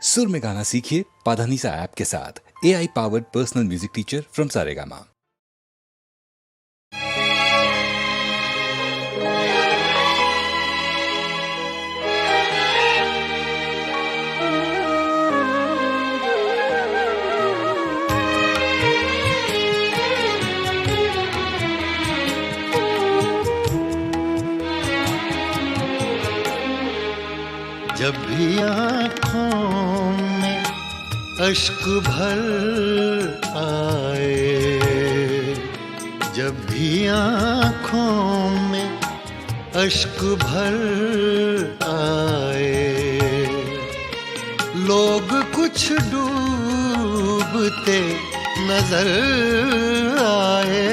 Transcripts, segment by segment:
सुर में गाना सीखिए पाधानीसा ऐप के साथ। AI powered personal music teacher from Saregama. जब भी आँखों में अश्क भर आए, जब भी आँखों में अश्क भर आए, लोग कुछ डूबते नजर आए।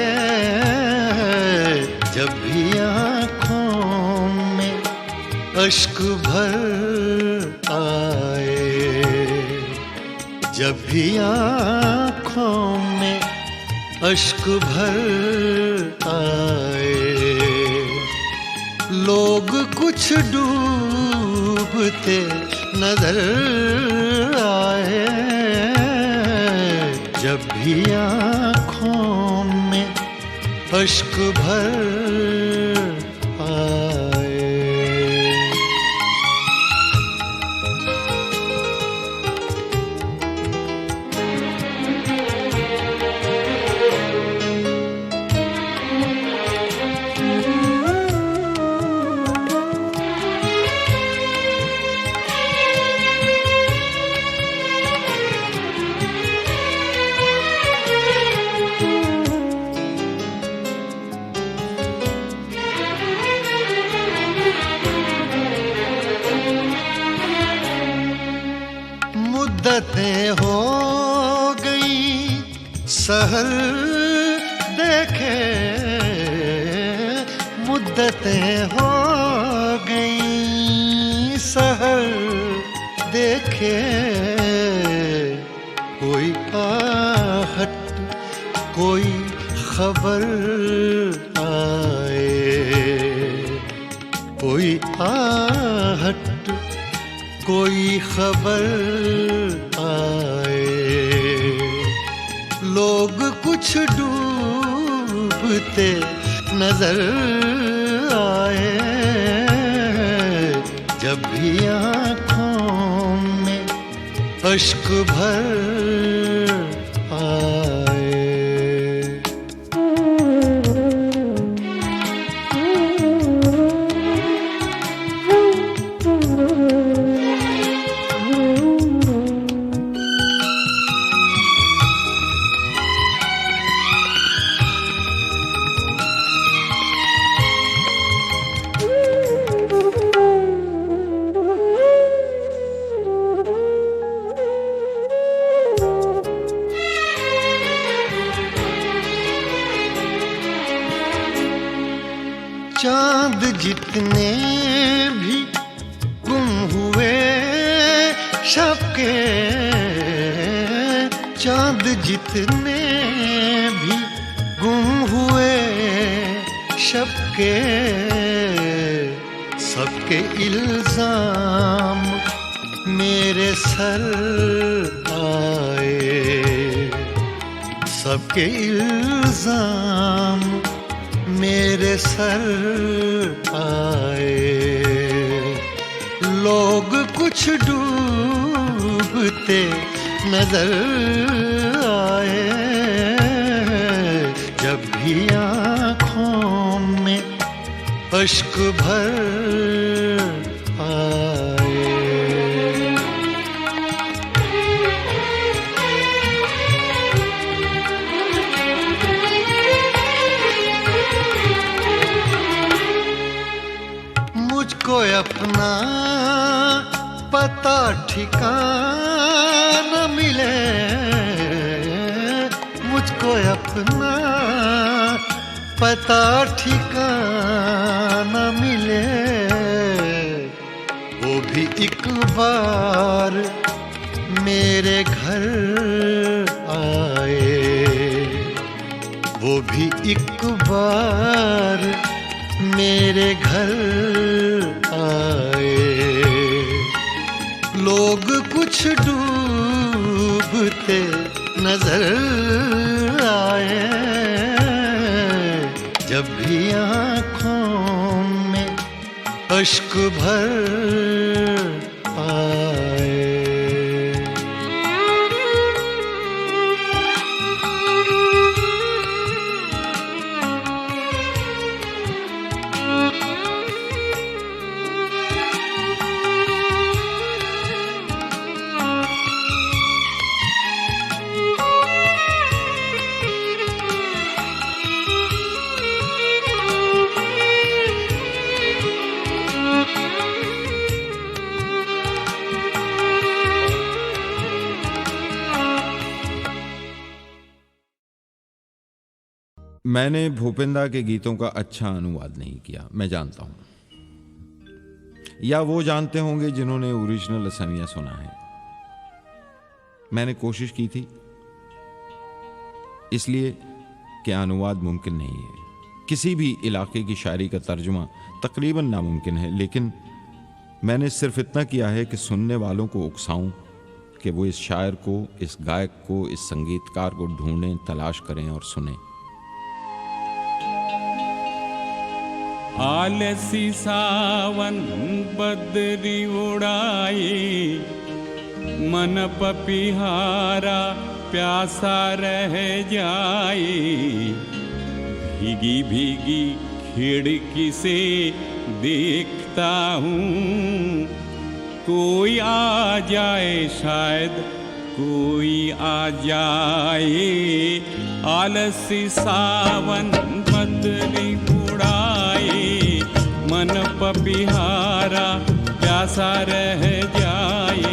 जब भी आँखों में अश्क भर आए, जब भी आँखों में अश्क भर आए, लोग कुछ डूबते नजर आए। जब भी आँखों में अश्क भर आए। मुद्दतें हो गई सहर देखे, मुद्दतें हो गई सहर देखे। कोई आहट कोई खबर आए, कोई आहट कोई खबर आए, लोग कुछ डूबते नजर आए। जब भी आँखों में अश्क भर आए। चांद जितने भी गुम हुए शब के, चांद जितने भी गुम हुए शब के, सबके इल्जाम मेरे सर आए, सबके इल्जाम मेरे सर आए। लोग कुछ डूबते नजर आए। जब भी आँखों में अश्क भर आए। मुझको अपना पता ठिकाना मिले, मुझको अपना पता ठिकाना मिले, वो भी एक बार मेरे घर आए, वो भी एक बार मेरे घर आए। लोग कुछ कुछ डूबते नजर आए, जब भी आँखों में अश्क भर आए। मैंने भूपेंद्र के गीतों का अच्छा अनुवाद नहीं किया, मैं जानता हूं, या वो जानते होंगे जिन्होंने ओरिजिनल असमिया सुना है। मैंने कोशिश की थी, इसलिए कि अनुवाद मुमकिन नहीं है। किसी भी इलाके की शायरी का तर्जुमा तकरीबन नामुमकिन है, लेकिन मैंने सिर्फ इतना किया है कि सुनने वालों को उकसाऊं कि वो इस शायर को, इस गायक को, इस संगीतकार को ढूंढें, तलाश करें और सुनें। आलसी सावन बदरी उड़ाई, मन पपिहारा प्यासा रह जाए। भीगी भीगी खिड़की से देखता हूँ, कोई आ जाए, शायद कोई आ जाए। आलसी सावन बदरी उड़ाए, मन पपिहारा प्यासा रह जाए।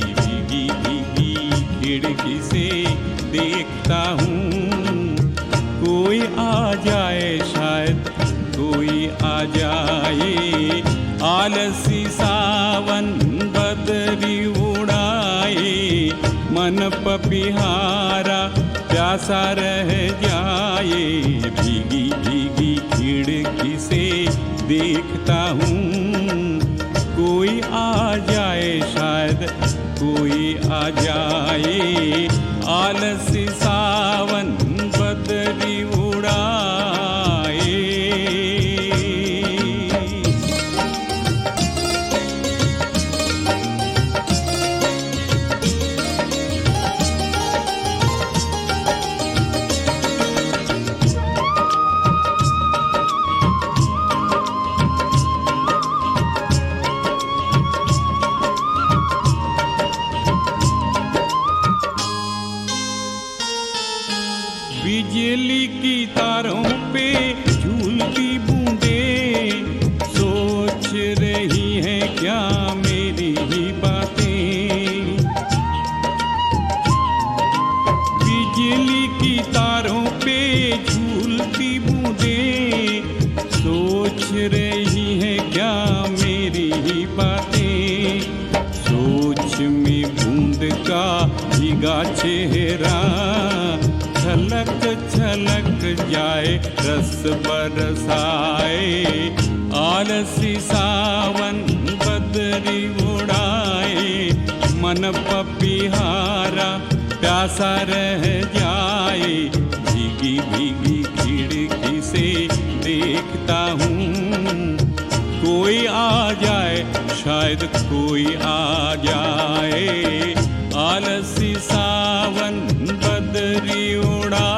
भीगी भीगी खिड़की से देखता हूँ, कोई आ जाए, शायद कोई आ जाए। आलसी सावन बदरी उड़ाए, मन पपिहारा प्यासा रह जाए। भीगी भीगी खिड़की से देखता हूँ, कोई आ जाए, शायद कोई आ जाए। आलसी सावन बदरी उड़ाए। बिजली की तारों पे झूलती बूंदें सोच रही हैं क्या मेरी ही बातें। बिजली की तारों पे झूलती बूंदें सोच रही हैं क्या मेरी ही बातें। सोच में बूंद का भीगा चेहरा छलक छलक जाए, रस बरसाए। आलसी सावन बदरी उड़ाए, मन पपिहारा प्यासा रह जाए। भीगी भीगी खिड़की से देखता हूँ, कोई आ जाए, शायद कोई आ जाए। आलसी सावन बदरी उड़ाए।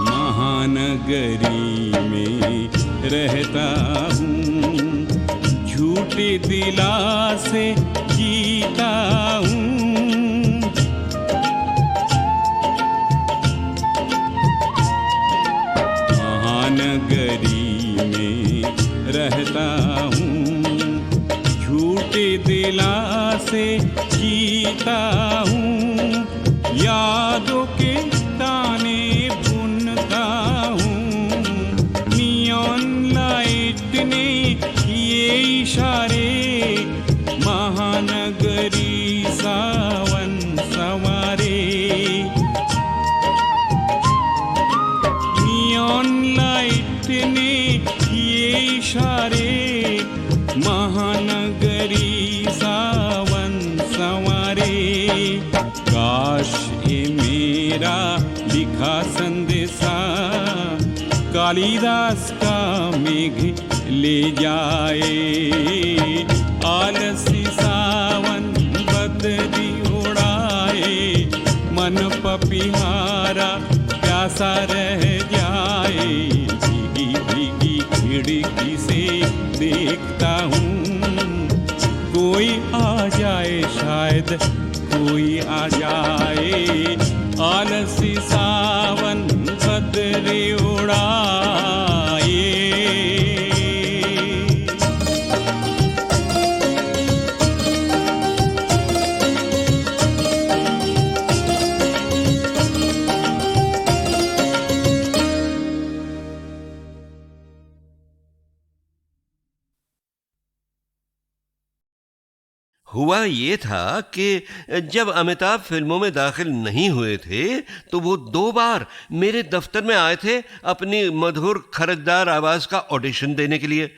महानगरी में रहता हूँ, झूठे दिलासे जीता हूँ। महानगरी में रहता हूँ, झूठे दिलासे जीता हूँ। यादों के ताने बुनता कितने किए इशारे, महानगरी सावन संवारे। काश ये मेरा लिखा संदेशा कालिदास का मेघ ले जाए। आलसी सावन बदरी उड़ाए, मन पपिहारा प्यासा रह जाए। भीगी भीगी खिड़की से देखता हूँ, कोई आ जाए शायद कोई आ जाए। आलसी सावन बदरी उड़ाए। हुआ ये था कि जब अमिताभ फिल्मों में दाखिल नहीं हुए थे तो वो 2 बार मेरे दफ्तर में आए थे अपनी मधुर खरजदार आवाज का ऑडिशन देने के लिए।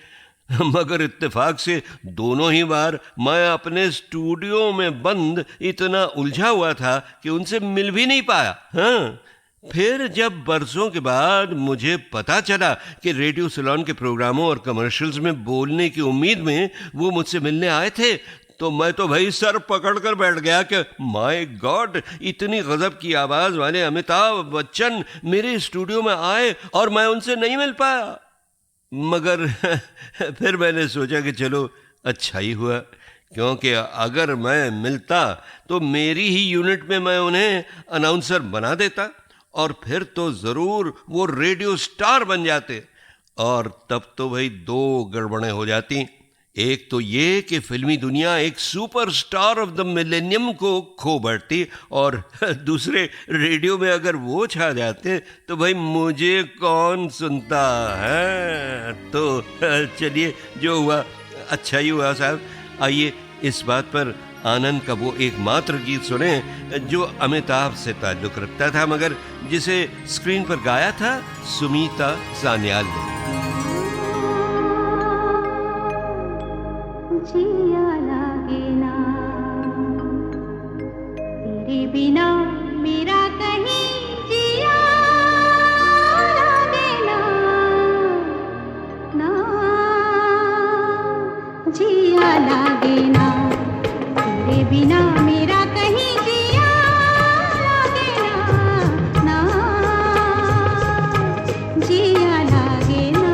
मगर इत्तेफाक से दोनों ही बार मैं अपने स्टूडियो में बंद इतना उलझा हुआ था कि उनसे मिल भी नहीं पाया। हाँ, फिर जब बरसों के बाद मुझे पता चला कि रेडियो सिलोन के प्रोग्रामों और कमर्शियल्स में बोलने की उम्मीद में वो मुझसे मिलने आए थे, तो मैं तो भाई सर पकड़ कर बैठ गया कि माय गॉड, इतनी गजब की आवाज वाले अमिताभ बच्चन मेरे स्टूडियो में आए और मैं उनसे नहीं मिल पाया। मगर फिर मैंने सोचा कि चलो अच्छा ही हुआ, क्योंकि अगर मैं मिलता तो मेरी ही यूनिट में मैं उन्हें अनाउंसर बना देता और फिर तो ज़रूर वो रेडियो स्टार बन जाते। और तब तो भाई 2 गड़बड़ें हो जाती। एक तो ये कि फिल्मी दुनिया एक सुपरस्टार ऑफ द मिलेनियम को खो बैठती, और दूसरे रेडियो में अगर वो छा जाते तो भाई मुझे कौन सुनता है। तो चलिए, जो हुआ अच्छा ही हुआ साहब। आइए इस बात पर आनंद का वो एकमात्र गीत सुने जो अमिताभ से ताल्लुक़ रखता था, मगर जिसे स्क्रीन पर गाया था सुमीता सान्याल ने। जिया लागे ना तेरे बिना मेरा कहीं जिया लागे ना, ना जिया लागे ना तेरे बिना मेरा कहीं जिया लागे ना, ना जिया लागे ना।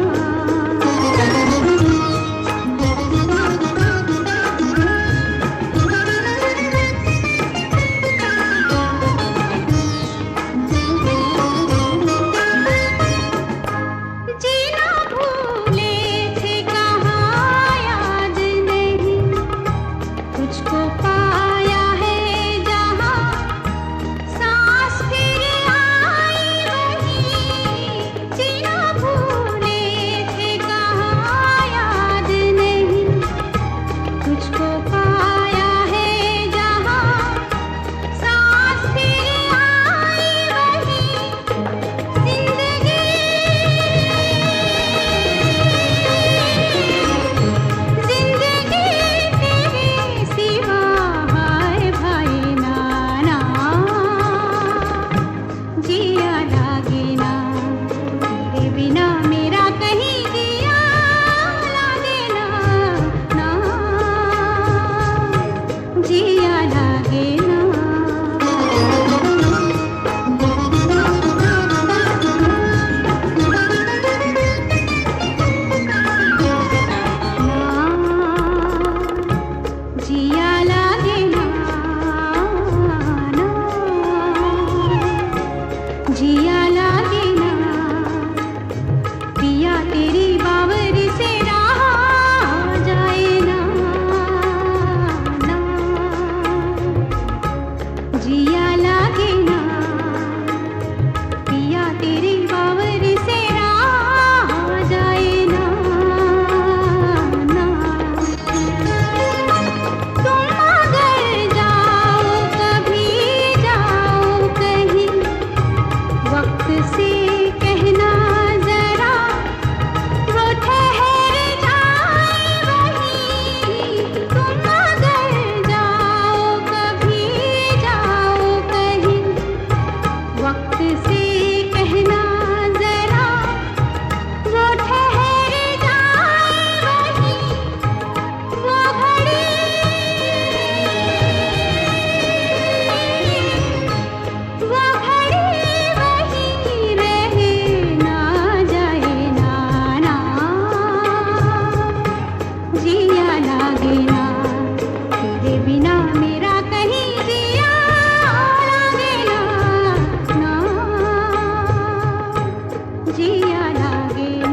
जिया लागे ना।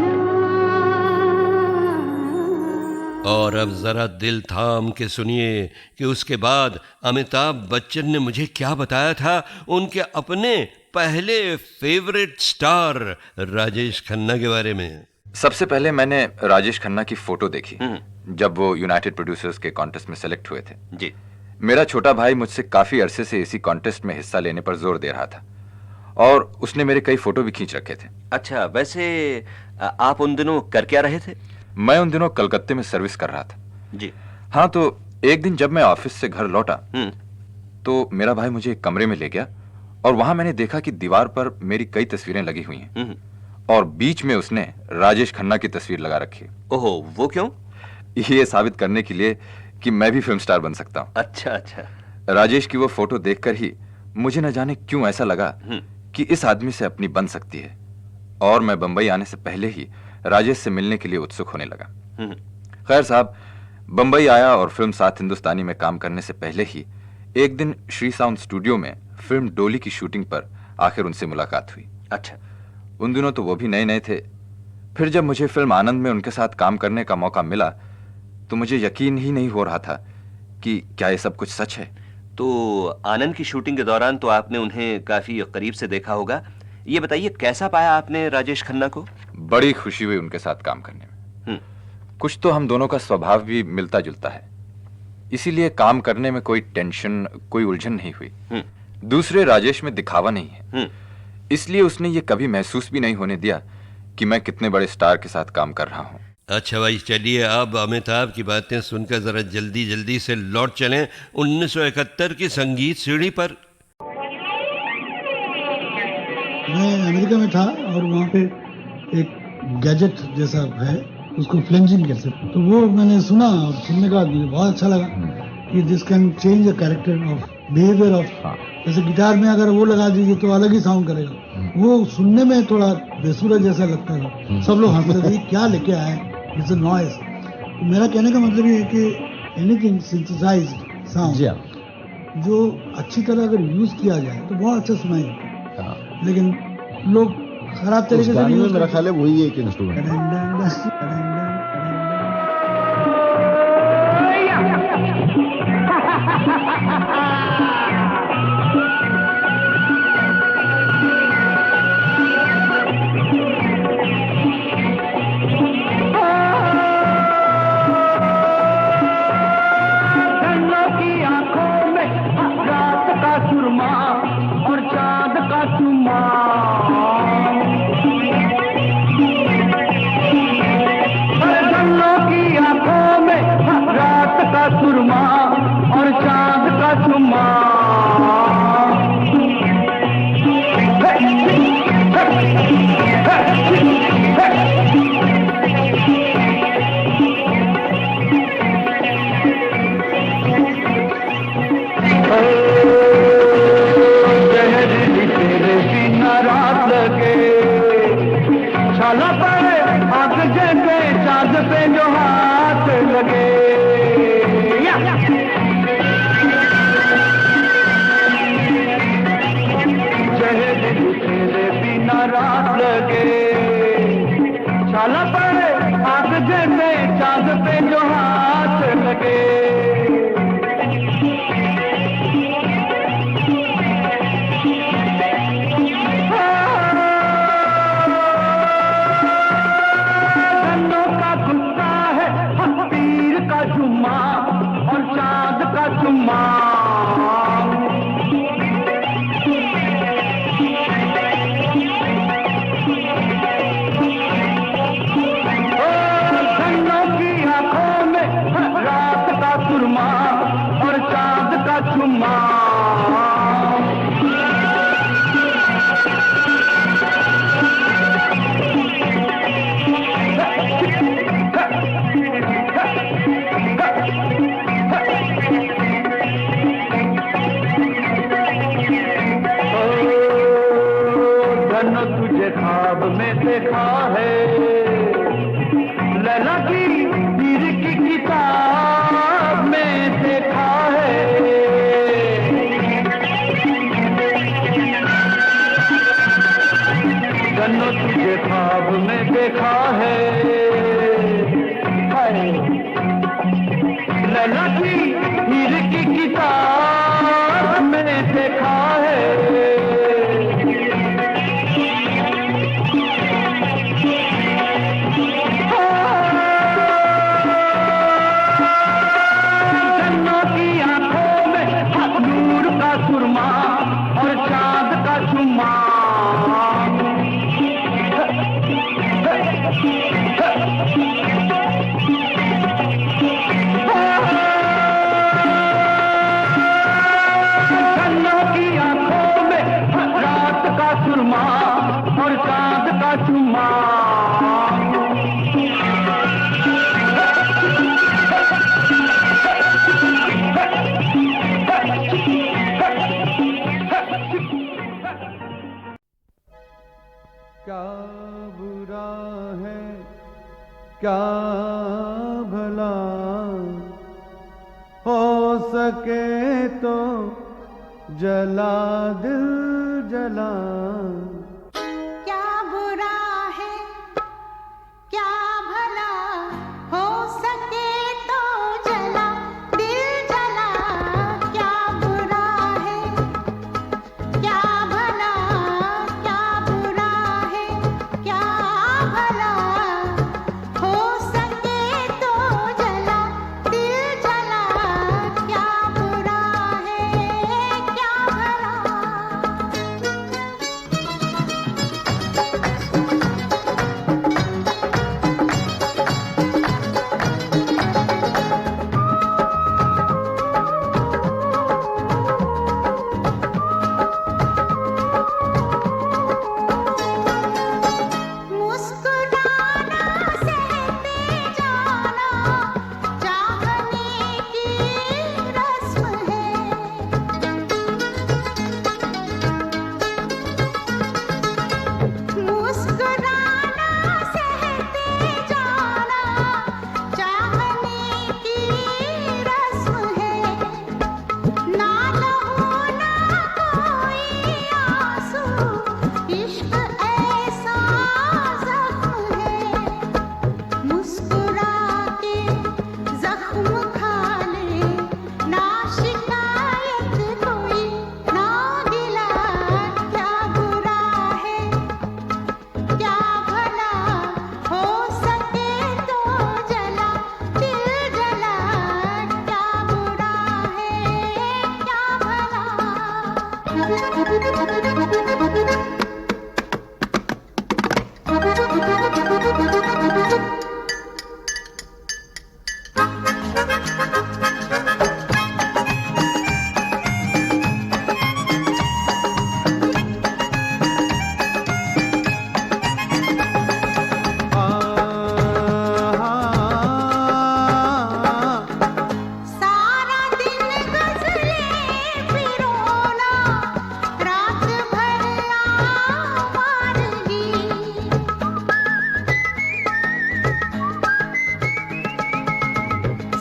और अब जरा दिल थाम के सुनिए कि उसके बाद अमिताभ बच्चन ने मुझे क्या बताया था उनके अपने पहले फेवरेट स्टार राजेश खन्ना के बारे में। सबसे पहले मैंने राजेश खन्ना की फोटो देखी जब वो यूनाइटेड प्रोड्यूसर्स के कॉन्टेस्ट में सेलेक्ट हुए थे। जी। मेरा छोटा भाई मुझसे काफी अरसे से इसी कॉन्टेस्ट में हिस्सा लेने पर जोर दे रहा था और उसने मेरे कई फोटो भी खींच रखे थे। अच्छा, वैसे आप उन दिनों कर क्या रहे थे? मैं उन दिनों कलकत्ते में सर्विस कर रहा था। जी। हाँ, तो एक दिन जब मैं ऑफिस से घर लौटा तो मेरा भाई मुझे एक कमरे में ले गया और वहां मैंने देखा कि दीवार पर मेरी कई तस्वीरें लगी हुई हैं और बीच में उसने राजेश खन्ना की तस्वीर लगा रखी। ओहो, वो क्यों? ये साबित करने के लिए कि मैं भी फिल्म स्टार बन सकता हूँ। अच्छा अच्छा। राजेश की वो फोटो देखकर ही मुझे न जाने क्यों ऐसा लगा कि इस आदमी से अपनी बन सकती है और मैं बंबई आने से पहले ही राजेश से मिलने के लिए उत्सुक होने लगा। खैर साहब, बंबई आया और फिल्म सात हिंदुस्तानी में काम करने से पहले ही एक दिन श्री साउंड स्टूडियो में फिल्म डोली की शूटिंग पर आखिर उनसे मुलाकात हुई। अच्छा। उन दिनों तो वो भी नए नए थे। फिर जब मुझे फिल्म आनंद में उनके साथ काम करने का मौका मिला तो मुझे यकीन ही नहीं हो रहा था कि क्या ये सब कुछ सच है। तो आनंद की शूटिंग के दौरान तो आपने उन्हें काफी करीब से देखा होगा। ये बताइए, कैसा पाया आपने राजेश खन्ना को? बड़ी खुशी हुई उनके साथ काम करने में। कुछ तो हम दोनों का स्वभाव भी मिलता जुलता है, इसीलिए काम करने में कोई टेंशन, कोई उलझन नहीं हुई। दूसरे, राजेश में दिखावा नहीं है, इसलिए उसने ये कभी महसूस भी नहीं होने दिया कि मैं कितने बड़े स्टार के साथ काम कर रहा हूँ। अच्छा भाई, चलिए अब अमिताभ की बातें सुनकर जरा जल्दी जल्दी से लौट चलें 1971 की संगीत सीढ़ी पर। मैं अमेरिका में था और वहाँ पे एक गैजेट जैसा है, उसको फ्लेंजिंग कहते हैं। तो वो मैंने सुना और सुनने के बाद मुझे बहुत अच्छा लगा कि this can change the character of behaviour of. जैसे गिटार में अगर वो लगा दीजिए तो अलग ही साउंड करेगा। वो सुनने में थोड़ा बेसुरा जैसा लगता था। सब लोग हंसते थे, क्या लेके आए, इट्स अ नॉइज। मेरा कहने का मतलब ये है कि एनीथिंग सिंथेसाइज्ड साउंड जो अच्छी तरह अगर यूज किया जाए तो बहुत अच्छा सुनाई देता है। लेकिन लोग खराब तरीके से यूज, मेरा ख्याल है वही एक इंस्ट्रूमेंट। तुझे ख्वाब देखा है, लैला की हीर की किताब में देखा है। जन्नों की आंखों में नूर का सुरमा और चांद का चुम्मा, जन्नों की आंखों में रात का सुरमा और चांद का चुम्मा। क्या बुरा है क्या भला, हो सके तो जला दिल जला। क्या बुरा है क्या भला, हो सके तो जला दिल जला। क्या बुरा है क्या भला, क्या बुरा है क्या भला, हो सके तो जला दिल जला। क्या बुरा है क्या भला। मुस्कुराना सहते जाना चाहने की रस्म है। मुस्कुराना सहते जाना चाहने की रस्म है। ना लहू ना कोई आंसू, इश्क ऐसा जख्म है। मुस्कुरा के जख्म खा ले, ना शिकायत कोई ना गिला। क्या बुरा है क्या भला, हो सके तो जला दिल जला। क्या बुरा है क्या भला। सारा दिन गजलें पिरोना, रात भर आवारगी।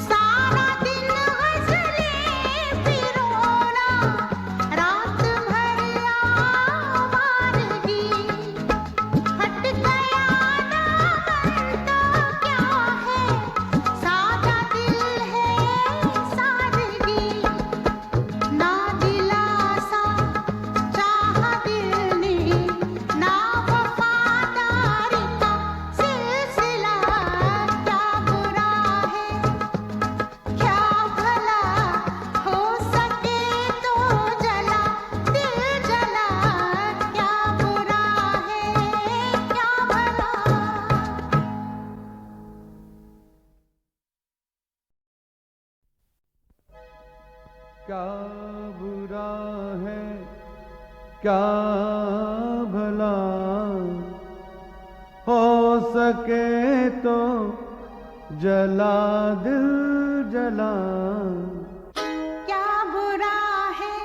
सारा दिन गजलें पिरोना, रात भर आवारगी। हट गया दामन तो क्या है, सादा दिल है सादगी। ना दिलासा चाहा दिल ने, ना वफादारी का सिलसिला। क्या बुरा है क्या भला, हो सके तो जला दिल जला। क्या बुरा है क्या भला। क्या बुरा है क्या भला, हो सके तो जला दिल जला। क्या बुरा है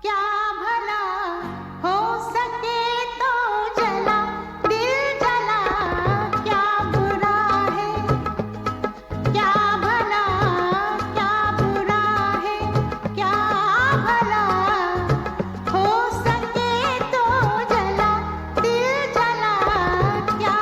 क्या भला, हो सके तो जला दिल जला। क्या बुरा है क्या भला, क्या बुरा है क्या भला, हो सके तो जला दिल जला। क्या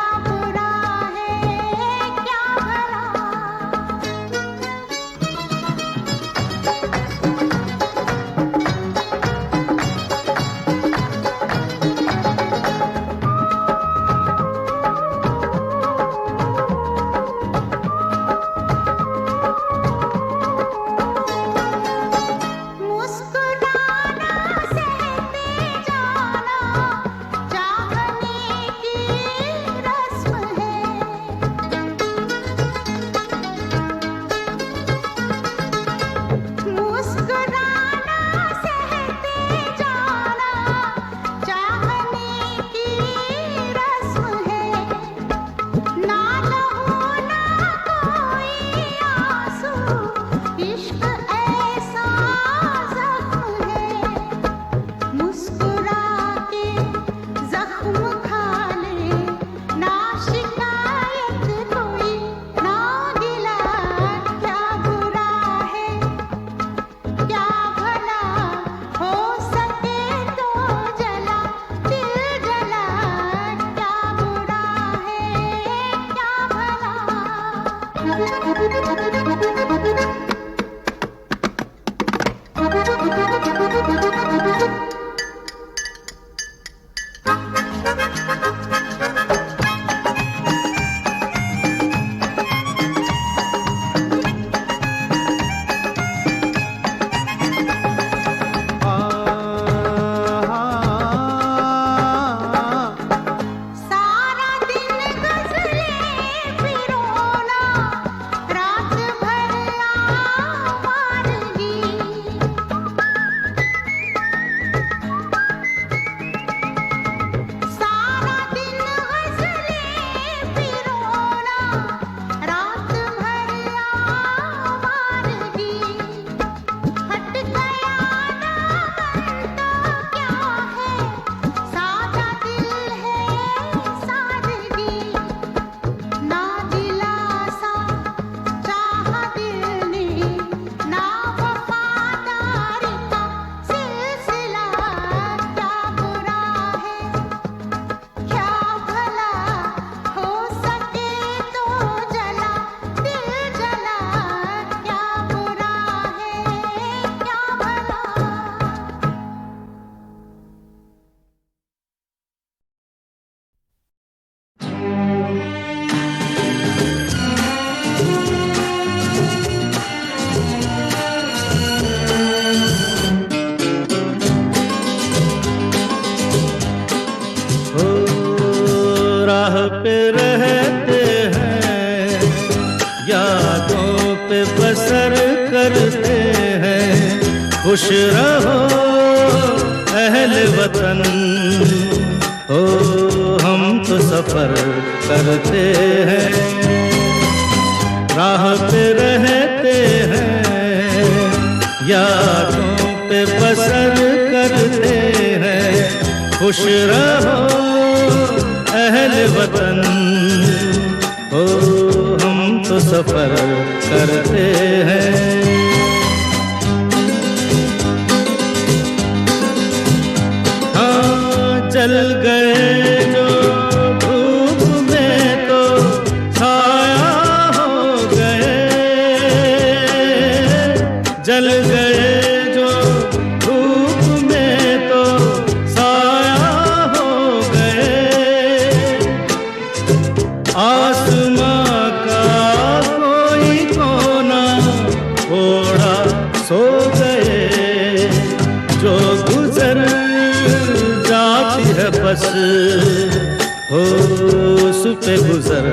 राह पे रहते हैं, यादों पे बसर करते हैं। खुश रहो अहले वतन, ओ हम तो सफर करते हैं। राह पे रहते हैं, यादों पे बसर करते हैं। खुश रहो अहले वतन, ओ हम तो सफर करते हैं। हाँ, जल गए जो धूप में तो छाया हो गए, जल गए जो धूप में तो साया हो गए। आसमां का कोई कोना थोड़ा सो गए, जो गुजर जाती है बस हो उस पे गुजर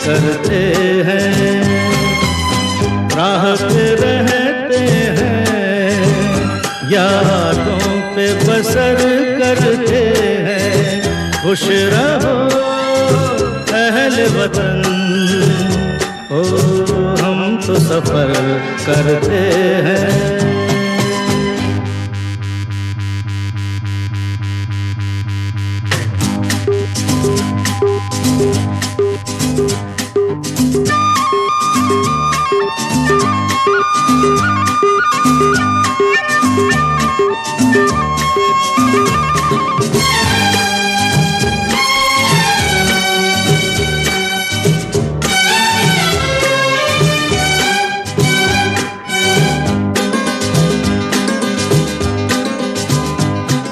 करते हैं। राह पे रहते हैं, यादों पे बसर करते हैं। खुश रहो अहले वतन, ओ हम तो सफर करते हैं।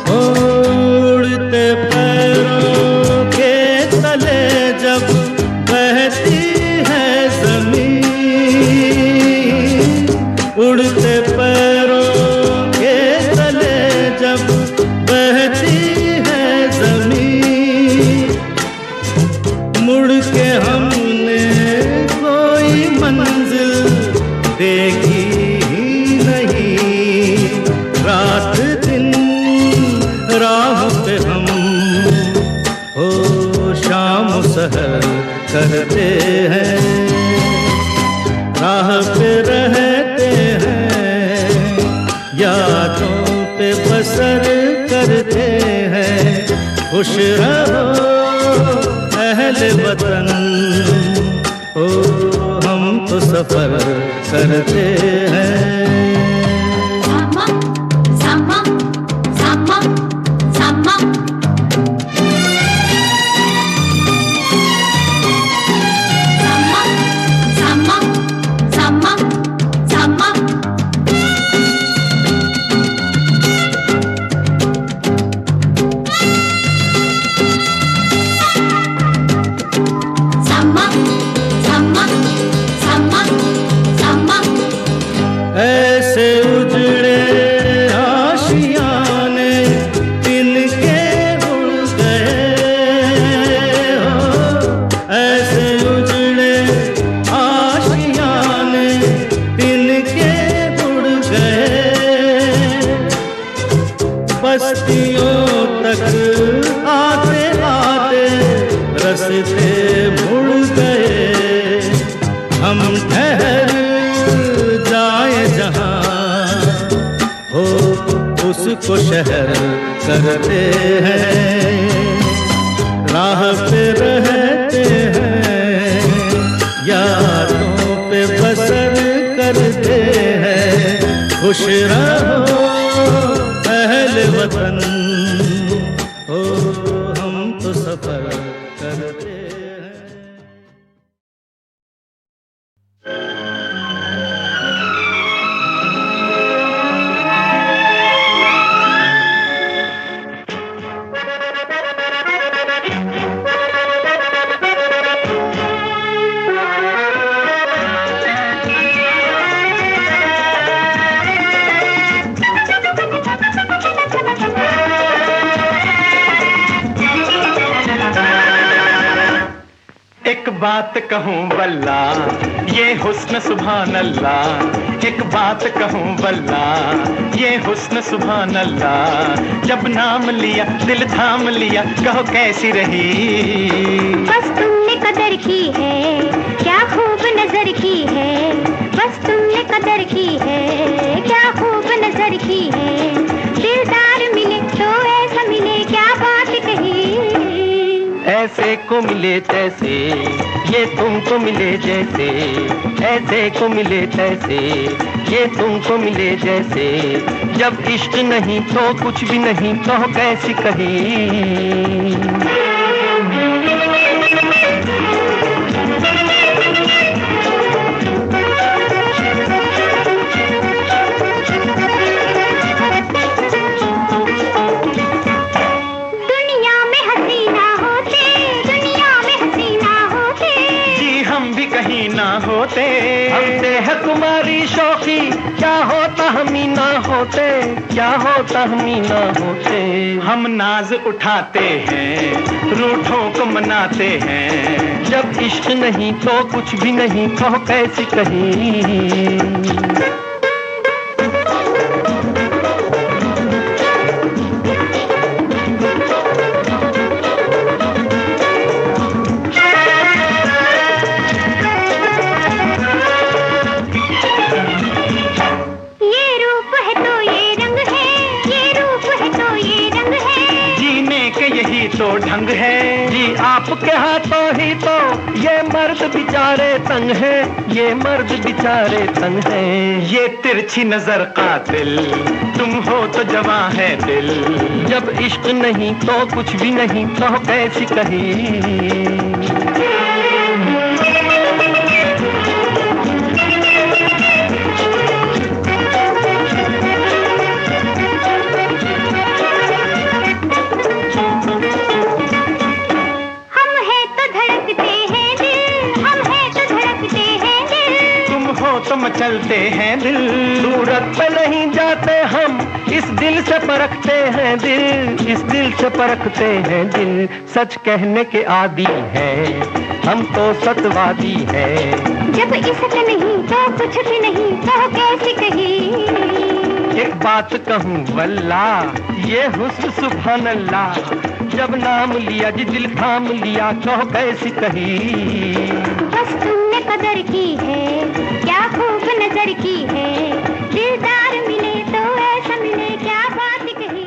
उड़ते पैरों के तले जब बहती है ज़मीन, उड़ते पैरों के तले जब बहती है ज़मीन। मुड़ के हमने कोई मंजिल देखी ही नहीं, रात दिन राह पे हम हो शाम सहर करते हैं। राह पे रहते हैं, यादों पे बसर करते हैं। खुश रहो अहले वतन, ओ हम तो सफर करते हैं। ऐसे उजड़े आशियाने तिनके उड़ गए हो, ऐसे उजड़े आशियाने तिनके उड़ गए। बस्तियों तक आते आते रस्ते मुड़ गए। हम ठहर जाए जहाँ हो उसको शहर करते हैं। राह पे रहते हैं, यादों पे बसर करते हैं। खुश रहो अहले वतन, ओ हम तो सफर करते हैं। एक बात कहूँ वल्ला, ये हुस्न सुभान अल्लाह। एक बात कहूँ वल्ला, ये हुस्न सुभान अल्लाह। जब नाम लिया दिल थाम लिया, कहो कैसी रही। बस तुमने कदर की है, क्या खूब नजर की है। बस तुमने कदर की है, क्या खूब नजर की है। दिलदार मिले तो ऐसा मिले, क्या बात कही। ऐसे को मिले तैसे, ये तुमको मिले जैसे। ऐसे को मिले तैसे, ये तुमको मिले जैसे। जब इश्क नहीं तो कुछ भी नहीं, तो कैसी कही। होते हमसे है तुम्हारी शौकी, क्या होता हम ही ना होते। क्या होता हम ही ना होते। हम नाज उठाते हैं, रूठों को मनाते हैं। जब इश्क नहीं तो कुछ भी नहीं, कहो कैसी कही। तो ढंग है जी आपके हाथों ही तो। ये मर्द बेचारे तंग है, ये मर्द बेचारे तंग है। ये तिरछी नजर कातिल, तुम हो तो जवां है दिल। जब इश्क नहीं तो कुछ भी नहीं, तो कैसी कही। तो मचलते हैं दिल, सूरत पे नहीं जाते हम, इस दिल से परखते हैं दिल। इस दिल से परखते हैं दिल। सच कहने के आदी हैं हम तो सतवादी हैं। जब इश्क नहीं तो कुछ भी नहीं, तो कैसी कही। एक बात कहूँ वल्ला, ये हुस्न सुभान अल्लाह। जब नाम लिया जी दिल थाम लिया, कहो कैसी कही। बस तुमने कदर की है, क्या खूब नजर की है। दिलदार मिले तो ऐसा मिले, क्या बात कही।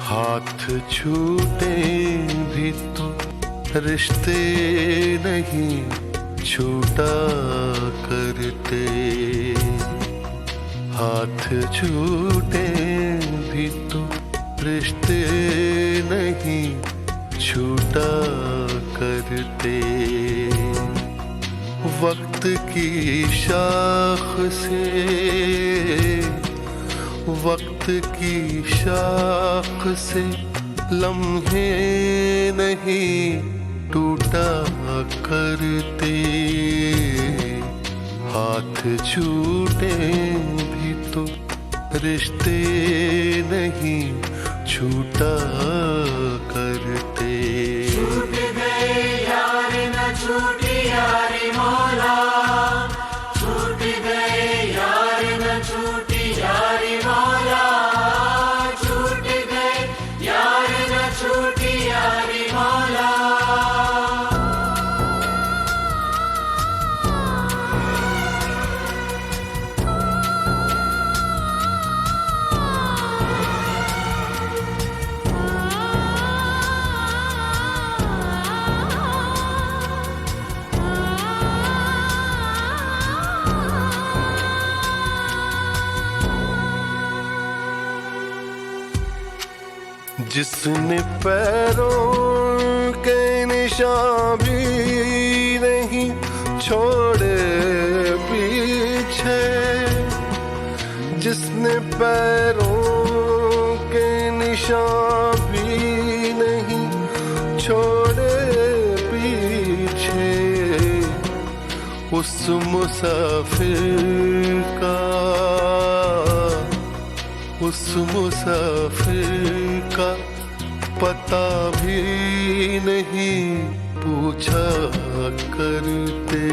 हाथ छूटे भी तो रिश्ते नहीं छूटा करते। हाथ छूटे भी तो रिश्ते नहीं छूटा करते। वक्त की शाख से, वक्त की शाख से लम्हे नहीं टूटा करते। हाथ छूटे भी तो रिश्ते नहीं छूटा करते। छूट गए यार न छूटी यारी मौला। छूट गए यार न छूटी यारी मौला। छूट गए यार न छूटी यारी मौला। जिसने पैरों के निशान भी नहीं छोड़े पीछे, जिसने पैरों के निशान भी नहीं छोड़े पीछे, उस मुसाफिर का, उस मुसाफिर का पता भी नहीं पूछा करते।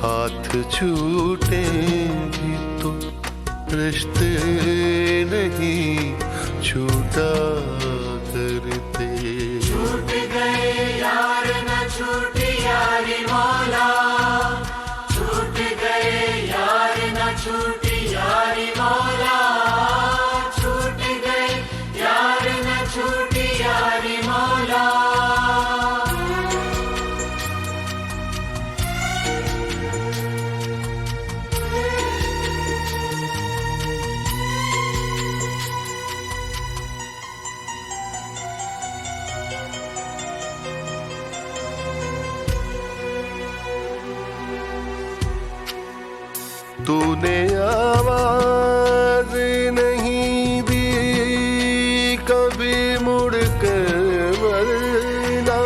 हाथ छूटे भी तो रिश्ते नहीं छूटा करते। छूट गए यार न छूटी यारी मौला, छूट गए यार न छूटी यारी मौला, छूट गए यार न छूटी यारी मौला। तूने आवाज नहीं दी कभी मुड़ कर वरना,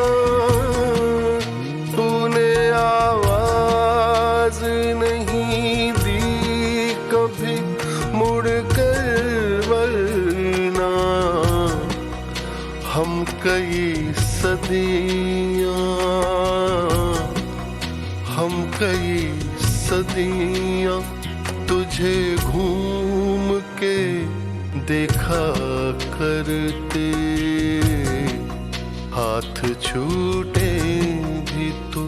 तूने आवाज नहीं दी कभी मुड़ कर वरना। हम कई सदियां, हम कई सदियां तुझे घूम के देखा करते। हाथ छूटे भी तो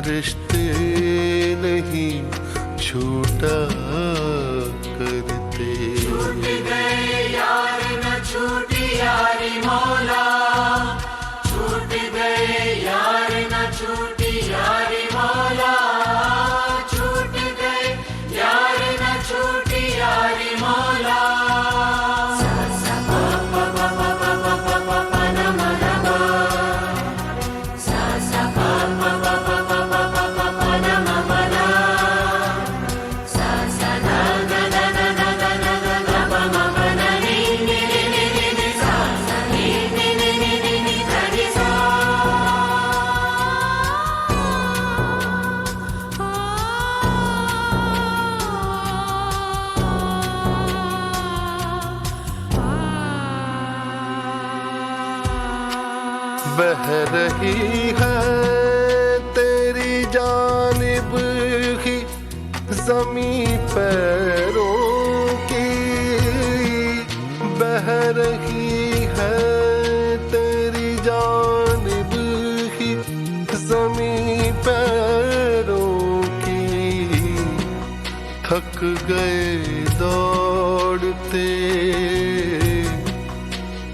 रिश्ते नहीं छूटा करते। छूट गए यार न छूटी यारी मौला, छूट गए यार न छूटी यारी मौला, छूट गए यार न छूटी यारी मौला। बह रही है तेरी जानिब ही ज़मीं पैरों की, बह रही है तेरी जानिब ही ज़मीं पैरों की। थक गए दौड़ते,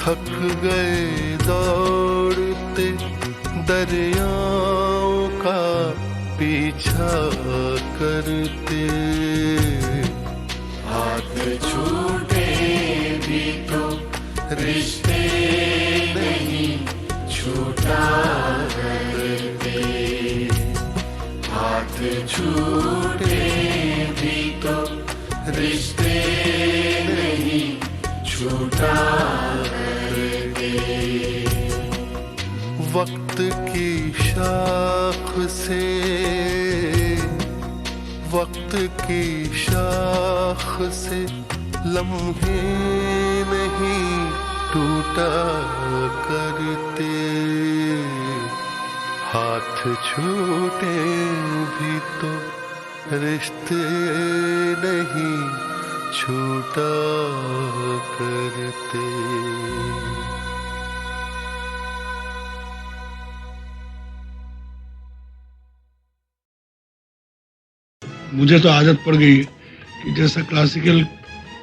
थक गए दौड़ते दरियाओं का पीछा करते। हाथ छूटे भी तो रिश्ते नहीं छूटा करते। हाथ छूटे भी तो रिश्ते नहीं छूटा करते। वक्त की शाख से, वक्त की शाख से लम्हे नहीं टूटा करते। हाथ छूटे भी तो रिश्ते नहीं छूटा करते। मुझे तो आदत पड़ गई कि जैसा क्लासिकल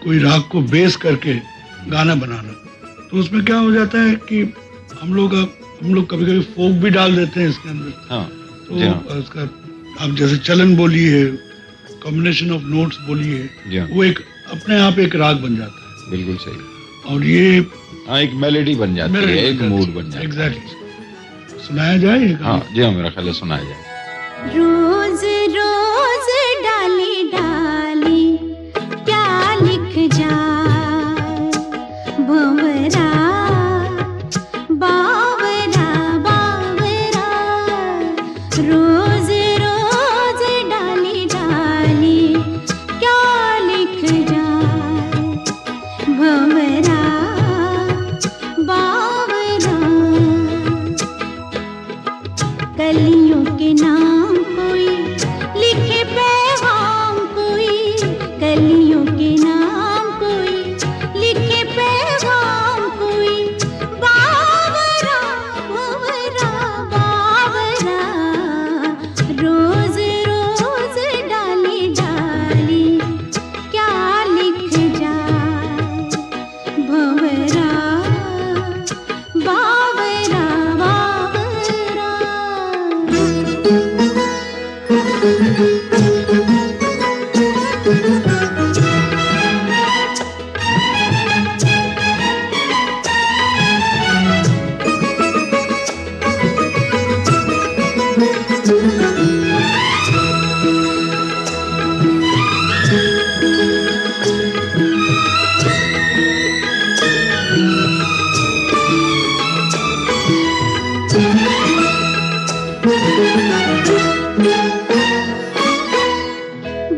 कोई राग को बेस करके गाना बनाना, तो उसमें क्या हो जाता है कि हम लोग कभी कभी फोक भी डाल देते हैं इसके अंदर। हाँ, तो उसका आप जैसे चलन बोली है, कॉम्बिनेशन ऑफ नोट्स बोली है, वो एक अपने आप एक राग बन जाता है। बिल्कुल सही। और ये एक मेलेडी बन जाती है, एक मूड बन जाता है। एग्जैक्टली। सुनाया जाए? हाँ जी हाँ, मेरा ख्याल है सुनाया जाए। रोज रोज डाली डाली क्या लिख जाए, भंवरा बावरा बावरा। रोज रोज डाली डाली क्या लिख जाए, भंवरा बावरा। कलियों के नाम कोई लिखे पैगाम कोई, कलियों के नाम कोई लिखे पैगाम कोई। बावरा बावरा बावरा। रोज रोज डाली डाली क्या लिख जाए, भंवरा बावरा बावरा।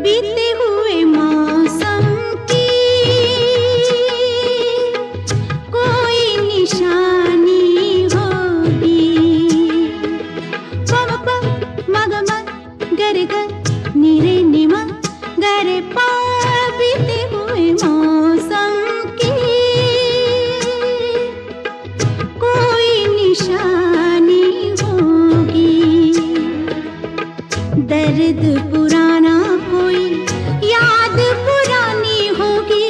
बीते हुए मौसम की कोई निशानी होगी। पम पम मग मग गर गर निरे निमा गरे पा। बीते हुए मौसम की कोई निशानी होगी। दर्द पुराना कोई याद पुरानी होगी,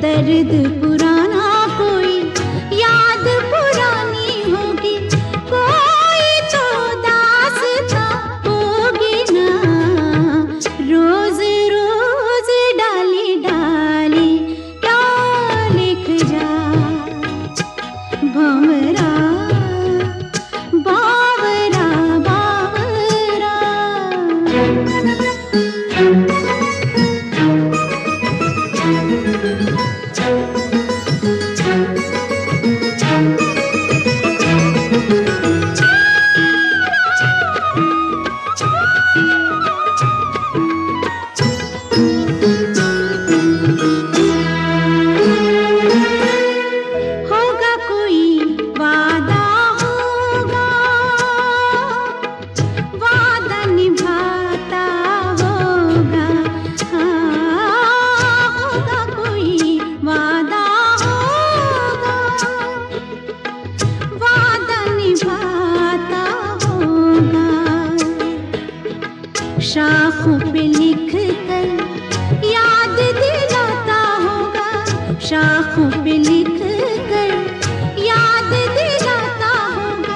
दर्द पुराना कोई याद पुरानी होगी। कोई तो दास्तां होगी ना। रोज रोज डाली डाली क्या लिख जाए, भंवरा बावरा बावरा। होगा कोई वादा होगा, वादा निभाता होगा। हाँ, होगा कोई वादा होगा, वादा निभाता होगा। शाखों पे लिख कर याद दिलाता होगा, शाखों पे लिख कर याद दिलाता होगा।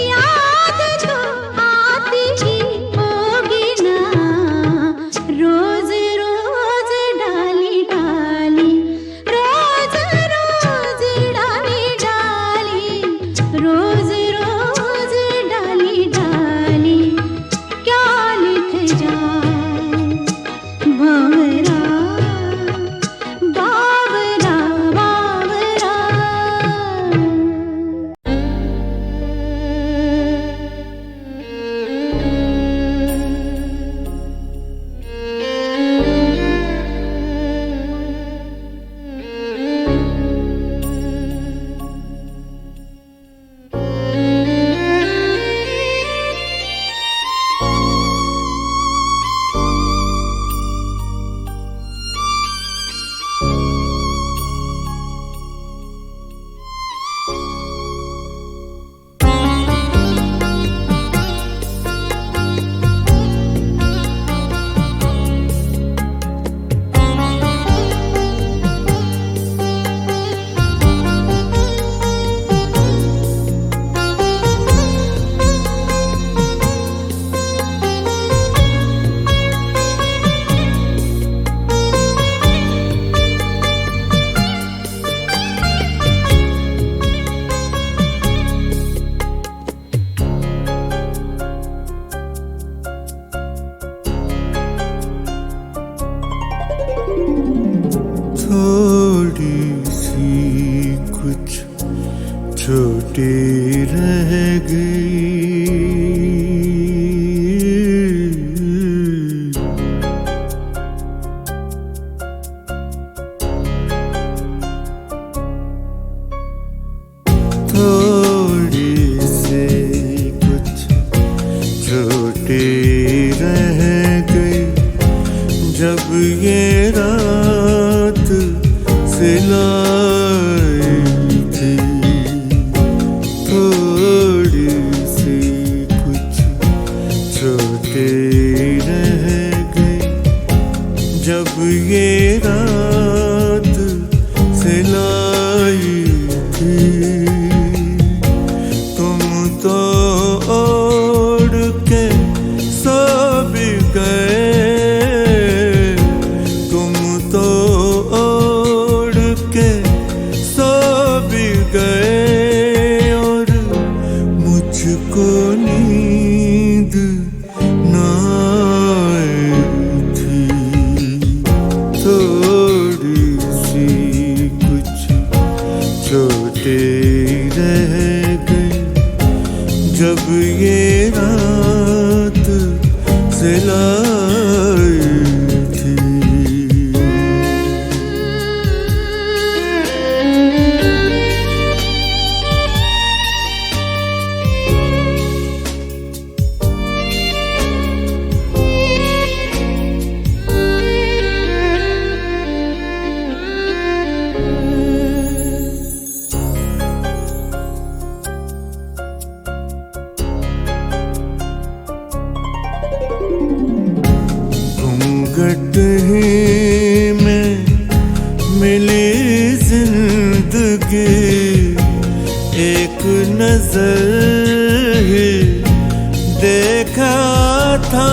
याद तो आती ही होगी ना। रोज रोज डाली डाली, रोज रोज डाली डाली, रोज रोज डाली डाली क्या लिख जाए, छोटी रह गई। थोड़ी सी कुछ छोटी रह गई जब ये रात सिलाई थी। थोड़ी सी कुछ छोटी रह गई जब ये रात सिलाई थी। तुम तो ओढ़ के सो भी गए, तुम तो ओढ़ के सो भी गए और मुझको नींद ना आई थी। थोड़ी सी कुछ छोटे रह गए जब ये रात सिलाई थी। घूंघट ही में मिली जिंदगी, एक नजर ही देखा था।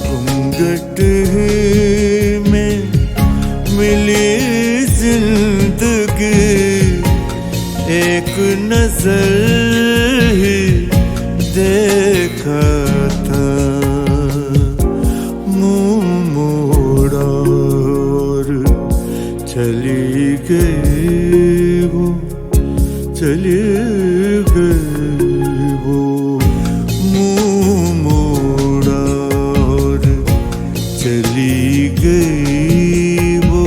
घूंघट ही में मिली जिंदगी, एक नजर ही देखा था। मुंह मोड़ा और चली गई वो, चली गई वो। मुंह मोड़ा और चली गई वो,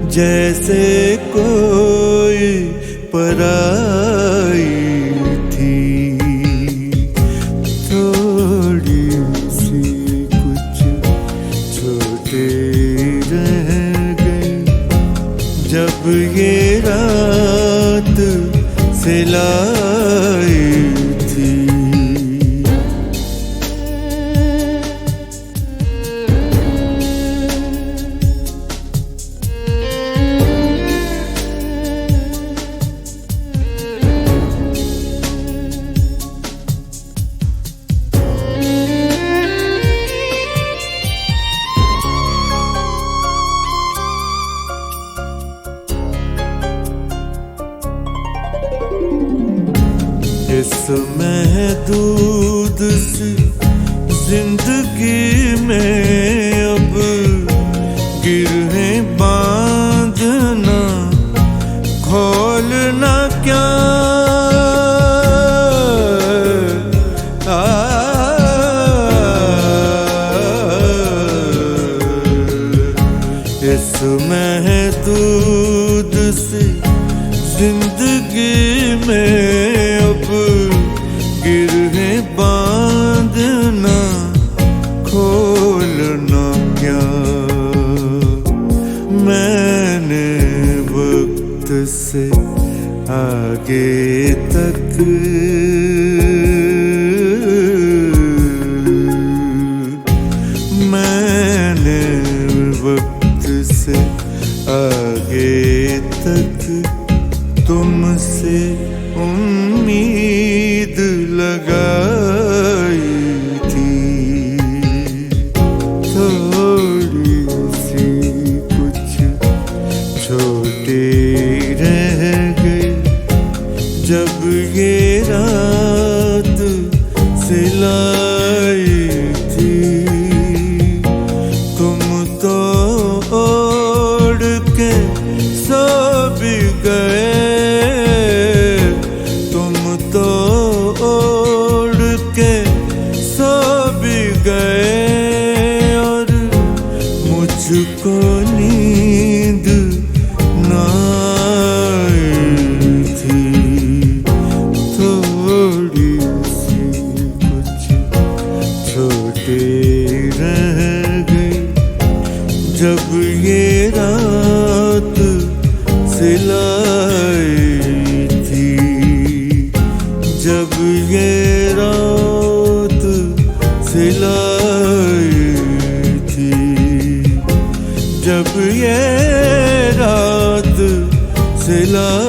जैसे कोई पराई थी। थोड़ी सी कुछ छोटे रह गए जब ये रात सिलाई थी। इस महदूद सी जिंदगी में अब गिरहें बांधना खोलना क्या। इस महदूद सी जिंदगी में अब गिरहें बांधना खोलना क्या। मैंने वक्त से आगे तक मैंने वक्त से आगे तक तुमसे गए और मुझको नींद ना आई थी। थोड़ी सी कुछ छोटे रह गई जब ये रात सिलाई थी, जब ये रात सिलाई थी, जब ये रात सिलाई